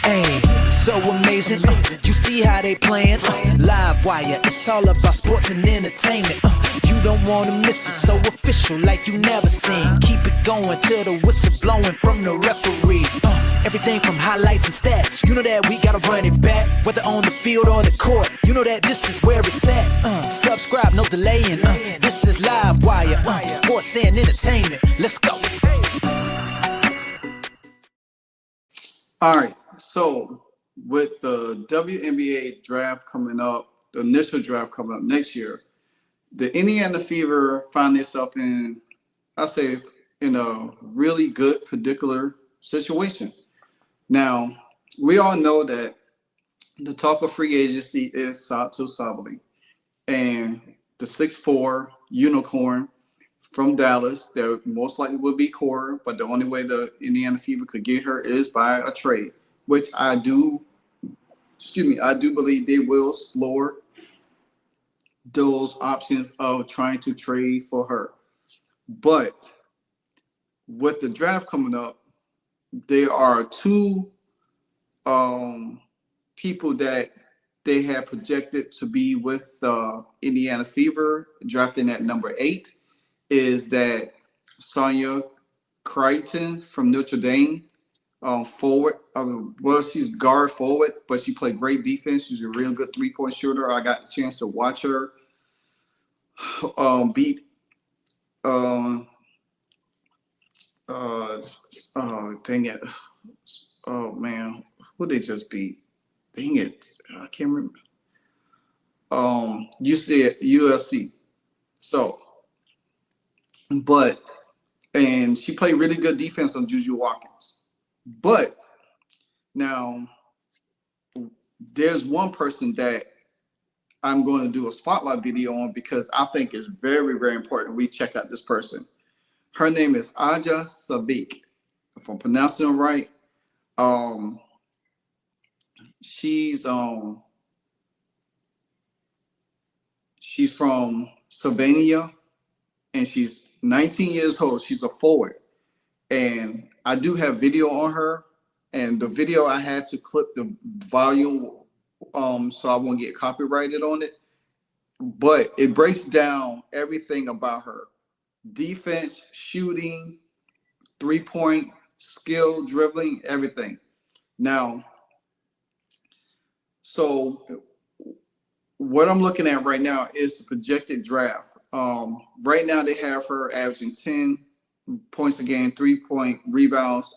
Ayy, so amazing. You see how they playing? Live wire, it's all about sports and entertainment. You don't wanna miss it, so official like you never seen. Keep it going till the whistle blowing from the referee. Everything from highlights and stats, you know that we gotta run it back. Whether on the field or the court, you know that this is where it's at. Subscribe, no delaying. This is Live Wire, sports and entertainment. Let's go. All right, so with the WNBA draft coming up, the initial draft coming up next year, the Indiana Fever find themselves in, I say, in a really good particular situation. Now, we all know that the talk of free agency is A'jsa Sivka, and the 6'4" unicorn from Dallas that most likely would be core, but the only way the Indiana Fever could get her is by a trade, which I do believe they will explore those options of trying to trade for her. But with the draft coming up, there are two people that they have projected to be with Indiana Fever, drafting at number 8, is that Sonia Crichton from Notre Dame, forward. Well, she's guard forward, but she played great defense. She's a real good three-point shooter. I got the chance to watch her beat dang it. Oh man, who they just beat? Dang it. I can't remember. USC. So, and she played really good defense on Juju Watkins. But now there's one person that I'm going to do a spotlight video on because I think it's very, very important we check out this person. Her name is A'jsa Sivka, if I'm pronouncing it right. She's from Slovenia, and she's 19 years old. She's a forward, and I do have video on her. And the video I had to clip the volume so I won't get copyrighted on it. But it breaks down everything about her: defense, shooting, three-point, skill, dribbling, everything. Now, so what I'm looking at right now is the projected draft. Right now they have her averaging 10 points a game, 3-point rebounds,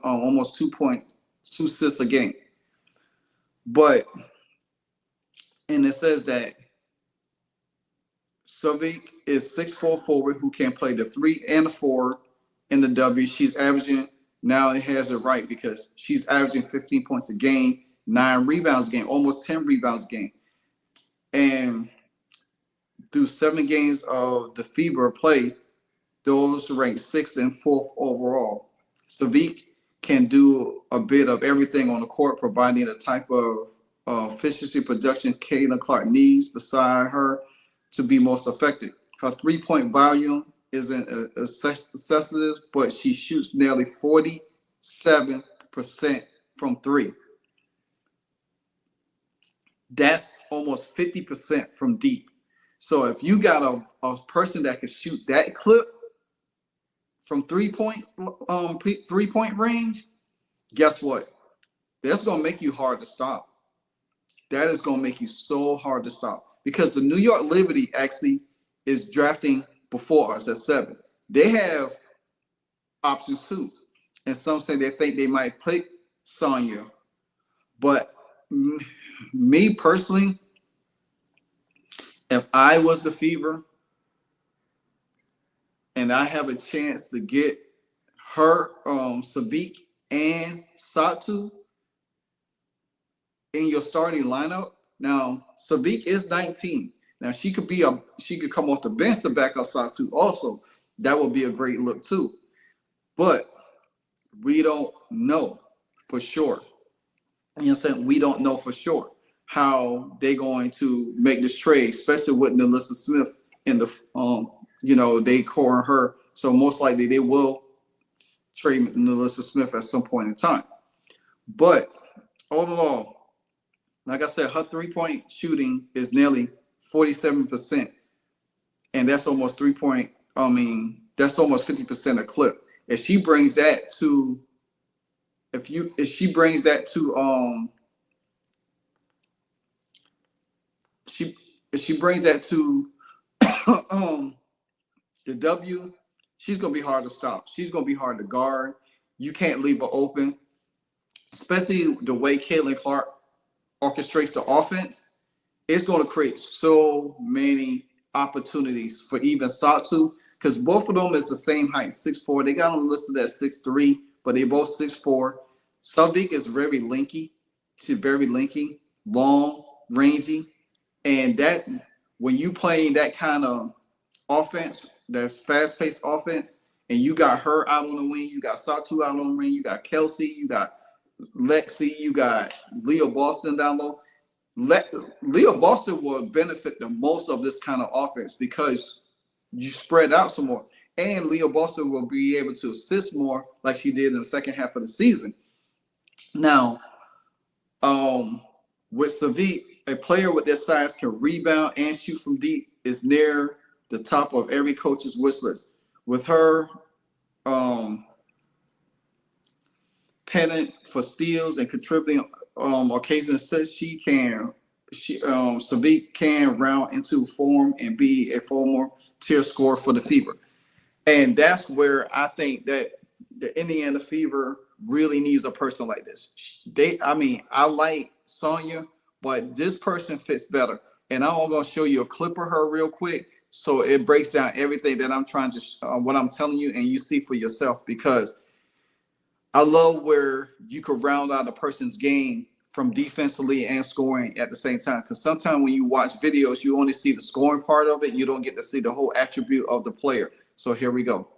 almost 2 assists a game. And it says that Savik is 6'4" forward who can play the 3 and the 4 in the W. She's averaging, now it has it right because she's averaging 15 points a game, 9 rebounds a game, almost 10 rebounds a game. And through 7 games of the FIBA play, those ranked 6th and 4th overall. Savik can do a bit of everything on the court, providing the type of efficiency production Caitlin Clark needs beside her to be most effective. Her 3-point volume isn't excessive, but she shoots nearly 47% from 3. That's almost 50% from deep. So if you got a person that can shoot that clip from 3-point range, guess what? That's gonna make you hard to stop. That is gonna make you so hard to stop because the New York Liberty actually is drafting before us at 7. They have options too, and some say they think they might pick Sonya, but me personally, if I was the Fever and I have a chance to get her, Savik and Satu in your starting lineup. Now, Savik is 19. Now she could come off the bench to back up Satu also. That would be a great look too. But we don't know for sure. You know what I'm saying? We don't know for sure how they're going to make this trade, especially with A'jsa Smith in the, they coring her. So most likely they will trade A'jsa Smith at some point in time. But all in all, like I said, her 3-point shooting is nearly 47%, and that's almost 3 point. I mean, that's almost 50% a clip. If she brings that to, if she brings that to, she if she brings that to um the W, she's gonna be hard to stop. She's gonna be hard to guard. You can't leave her open, especially the way Caitlin Clark orchestrates the offense. It's going to create so many opportunities for even Satu, because both of them is the same height, 6'4". They got them listed at 6'3", but they both 6'4". Savik is very linky. She's very linky, long, rangy, and that when you playing that kind of offense, that's fast-paced offense, and you got her out on the wing, you got Satu out on the wing, you got Kelsey, you got Lexi, you got Leo Boston down low. Leo Boston will benefit the most of this kind of offense because you spread out some more. And Leo Boston will be able to assist more like she did in the second half of the season. Now, with Savik, a player with their size can rebound and shoot from deep is near the top of every coach's wish list. With her pennant for steals and contributing occasional assists, Savik can round into form and be a former tier scorer for the Fever. And that's where I think that the Indiana Fever really needs a person like this. I like Sonya, but this person fits better. And I'm going to show you a clip of her real quick, so it breaks down everything that I'm trying to, what I'm telling you, and you see for yourself. Because I love where you could round out a person's game from defensively and scoring at the same time. Because sometimes when you watch videos, you only see the scoring part of it. You don't get to see the whole attribute of the player. So here we go.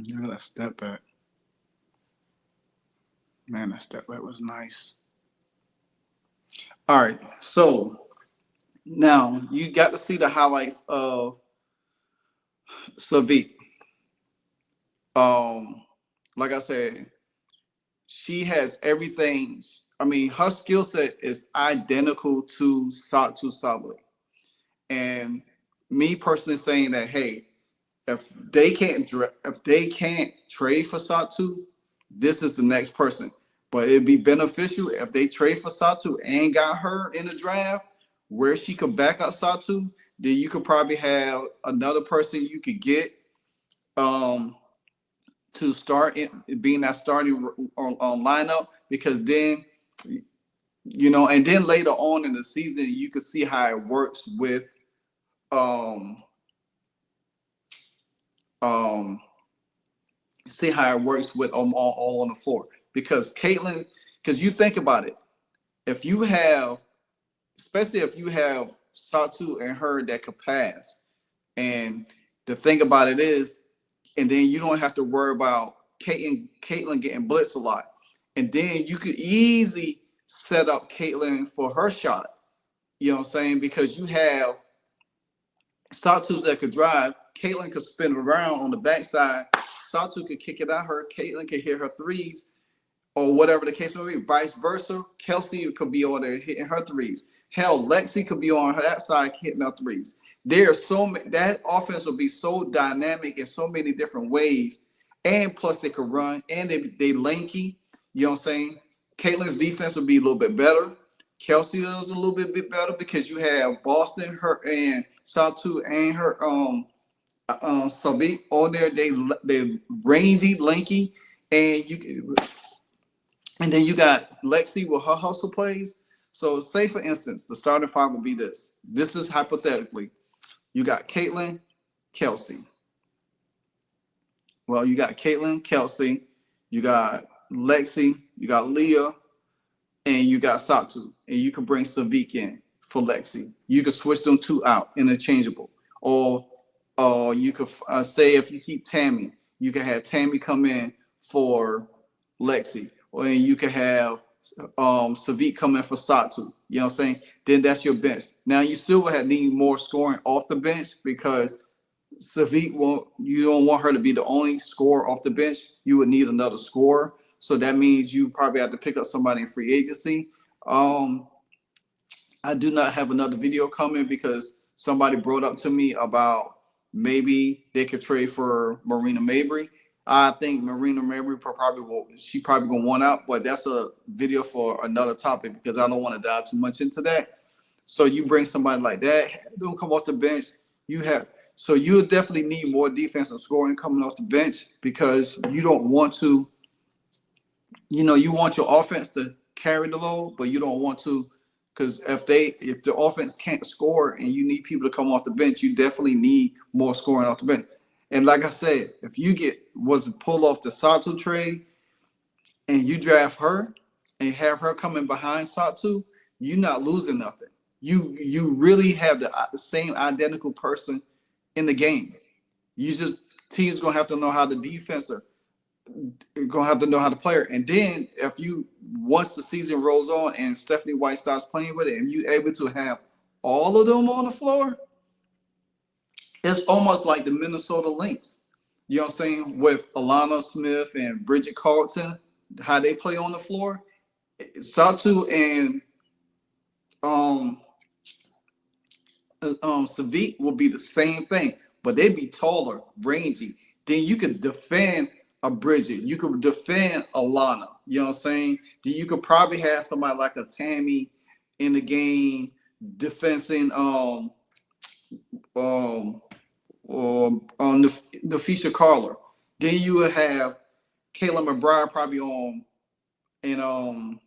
Look at that step back. Man, that step back was nice. All right, so now you got to see the highlights of Savik. Like I said, she has everything. I mean, her skill set is identical to Satu Sabli. And me personally saying that, hey, if they can't trade for Satu, this is the next person. But it'd be beneficial if they trade for Satu and got her in the draft where she could back up Satu. Then you could probably have another person you could get to start being that starting lineup, because then and then later on in the season you could see how it works with um see how it works with all on the floor. Because Caitlin, because you think about it, if you have, especially if you have Satu and her that could pass, and the thing about it is, and then you don't have to worry about Caitlin getting blitzed a lot, and then you could easily set up Caitlin for her shot. You know what I'm saying? Because you have Satu's that could drive. Caitlin could spin around on the backside. Satu could kick it at her. Caitlin could hit her threes, or whatever the case may be. Vice versa. Kelsey could be on there hitting her threes. Hell, Lexi could be on that side hitting her threes. There's so many, that offense will be so dynamic in so many different ways. And plus they could run, and they lanky. You know what I'm saying? Caitlin's defense will be a little bit better. Kelsey is a little bit better because you have Boston, her and Satu and her Savik on there. They rangy, lanky, and then you got Lexi with her hustle plays. So say for instance, the starting five would be this. This is hypothetically. You got Caitlin, Kelsey. Well, you got Caitlin, Kelsey, you got Lexi, you got Leah, and you got Satu. And you can bring Savik in for Lexi. You could switch them two out, interchangeable. Or you could say if you keep Tammy, you can have Tammy come in for Lexi. Or you could have Savik come in for Satu. You know what I'm saying? Then that's your bench. Now you still would need more scoring off the bench, because Savik you don't want her to be the only scorer off the bench. You would need another scorer. So that means you probably have to pick up somebody in free agency. I do not have another video coming because somebody brought up to me about maybe they could trade for Marina Mabrey. I think Marina Mabrey probably gonna want out, but that's a video for another topic because I don't want to dive too much into that. So you bring somebody like that, don't come off the bench. So you definitely need more defensive scoring coming off the bench, because you don't want to, you want your offense to carry the load, but you don't want to, because if the offense can't score and you need people to come off the bench, you definitely need more scoring off the bench. And like I said, if you pull off the Satu trade and you draft her and have her coming behind Satu, you're not losing nothing. You really have the same identical person in the game. Teams gonna have to know how the defense are gonna have to know how to play her. And then once the season rolls on and Stephanie White starts playing with it, and you're able to have all of them on the floor, it's almost like the Minnesota Lynx. You know what I'm saying? With Alana Smith and Bridget Carlton, how they play on the floor. Satu and Savik will be the same thing, but they'd be taller, rangy. Then you could defend a Bridget. You could defend Alana. You know what I'm saying? Then you could probably have somebody like a Tammy in the game defending the Fisher Carler. Then you would have Kayla McBride probably on, and I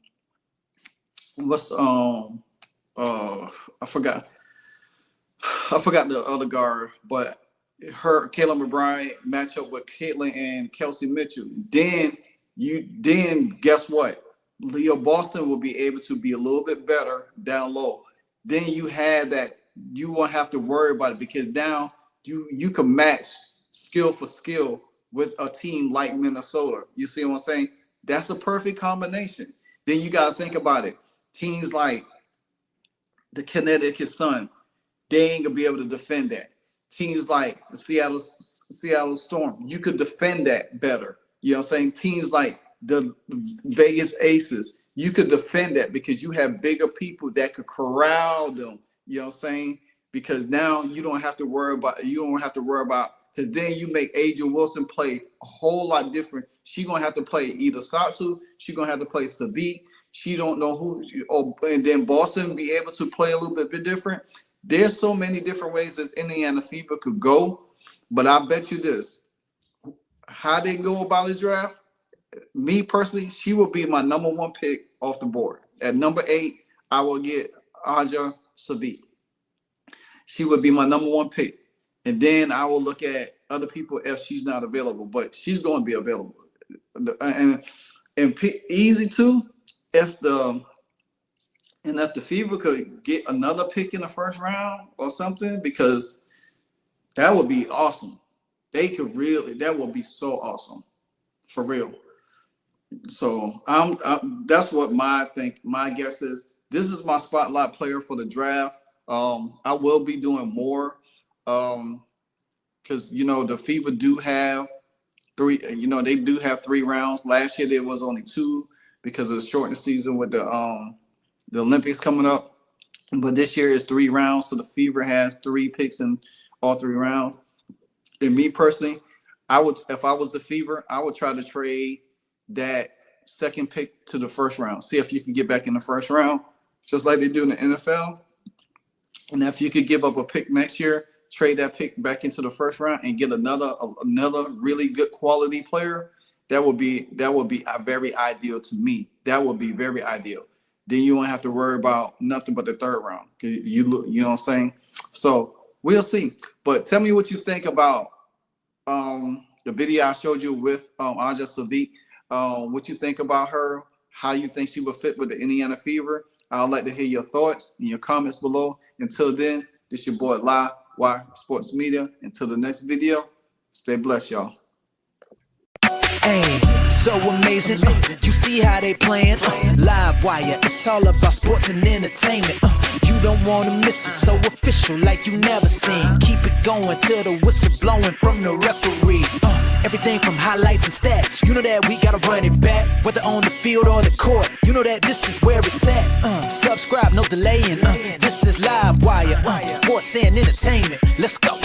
forgot the other guard, but Kayla McBride match up with Caitlin and Kelsey Mitchell. Then guess what? Leo Boston will be able to be a little bit better down low. Then you have that, you won't have to worry about it, because now you can match skill for skill with a team like Minnesota. You see what I'm saying? That's a perfect combination. Then you got to think about it. Teams like the Connecticut Sun, they ain't gonna be able to defend that. Teams like the Seattle Storm, you could defend that better. You know what I'm saying? Teams like the Vegas Aces, you could defend that because you have bigger people that could corral them. You know what I'm saying? Because now you don't have to worry about because then you make A'ja Wilson play a whole lot different. She gonna have to play either Satsu, she gonna have to play Savik. She don't know who. And then Boston be able to play a little bit different. There's so many different ways this Indiana Fever could go, but I bet you this: how they go about the draft. Me personally, she will be my number 1 pick off the board. At number 8, I will get A'jsa Sivka. She would be my number 1 pick. And then I will look at other people if she's not available, but she's going to be available. And easy too, if the Fever could get another pick in the first round or something, because that would be awesome. That would be so awesome, for real. So that's what my guess is. This is my spotlight player for the draft. I will be doing more. Because the Fever do have 3. They do have 3 rounds. Last year there was only 2 because of the shortened season with the Olympics coming up. But this year is 3 rounds, so the Fever has 3 picks in all 3 rounds. And me personally, if I was the Fever, I would try to trade that second pick to the first round. See if you can get back in the first round, just like they do in the NFL. And if you could give up a pick next year, trade that pick back into the first round and get another really good quality player, that would be very ideal to me. That would be very ideal. Then you won't have to worry about nothing but the 3rd round. You know what I'm saying? So we'll see. But tell me what you think about the video I showed you with A'jsa Sivka. What you think about her? How you think she would fit with the Indiana Fever? I'd like to hear your thoughts in your comments below. Until then, this your boy Live Wire Sports Media. Until the next video, stay blessed, y'all. Hey, so amazing. You see how they playing? Live Wire, it's all about sports and entertainment. You don't want to miss it, so official like you never seen. Keep it going till the whistle blowing from the referee. Everything from highlights and stats. You know that we gotta run it back, whether on the field or the court. You know that this is where it's at. Subscribe, no delaying. This is Live Wire, sports and entertainment. Let's go.